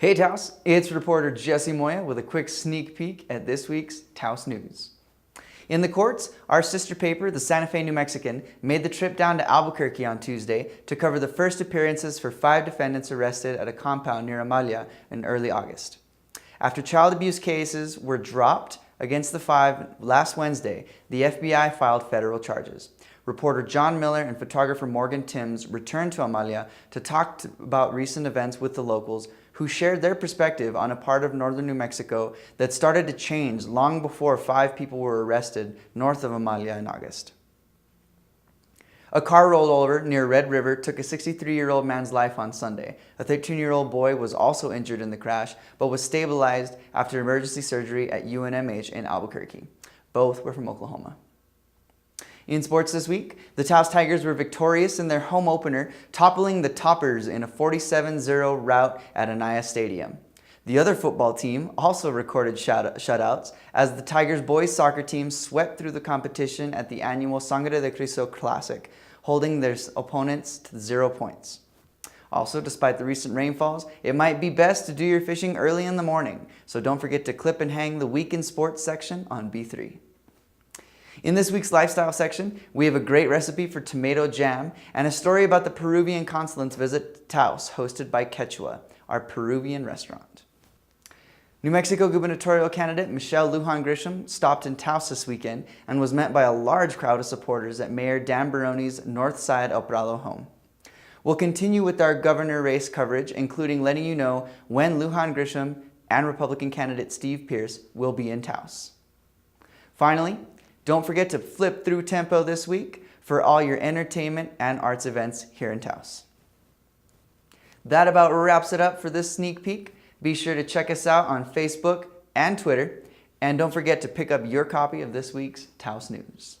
Hey Taos, it's reporter Jesse Moya with a quick sneak peek at this week's Taos News. In the courts, our sister paper, the Santa Fe New Mexican, made the trip down to Albuquerque on Tuesday to cover the first appearances for 5 defendants arrested at a compound near Amalia in early August. After child abuse cases were dropped against the 5 last Wednesday, the FBI filed federal charges. Reporter John Miller and photographer Morgan Timms returned to Amalia to talk about recent events with the locals who shared their perspective on a part of northern New Mexico that started to change long before 5 people were arrested north of Amalia in August. A car rolled over near Red River took a 63-year-old man's life on Sunday. A 13-year-old boy was also injured in the crash, but was stabilized after emergency surgery at UNM-Taos in Albuquerque. Both were from Oklahoma. In sports this week, the Taos Tigers were victorious in their home opener, toppling the Toppers in a 47-0 rout at Anaya Stadium. The other football team also recorded shutouts as the Tigers boys soccer team swept through the competition at the annual Sangre de Cristo Classic, holding their opponents to 0 points. Also, despite the recent rainfalls, it might be best to do your fishing early in the morning, so don't forget to clip and hang the Week in Sports section on B3. In this week's lifestyle section, we have a great recipe for tomato jam and a story about the Peruvian consulate's visit to Taos, hosted by Quechua, our Peruvian restaurant. New Mexico gubernatorial candidate Michelle Lujan Grisham stopped in Taos this weekend and was met by a large crowd of supporters at Mayor Dan Baroni's North Side El Prado home. We'll continue with our governor race coverage, including letting you know when Lujan Grisham and Republican candidate Steve Pierce will be in Taos. Finally, don't forget to flip through Tempo this week for all your entertainment and arts events here in Taos. That about wraps it up for this sneak peek. Be sure to check us out on Facebook and Twitter, and don't forget to pick up your copy of this week's Taos News.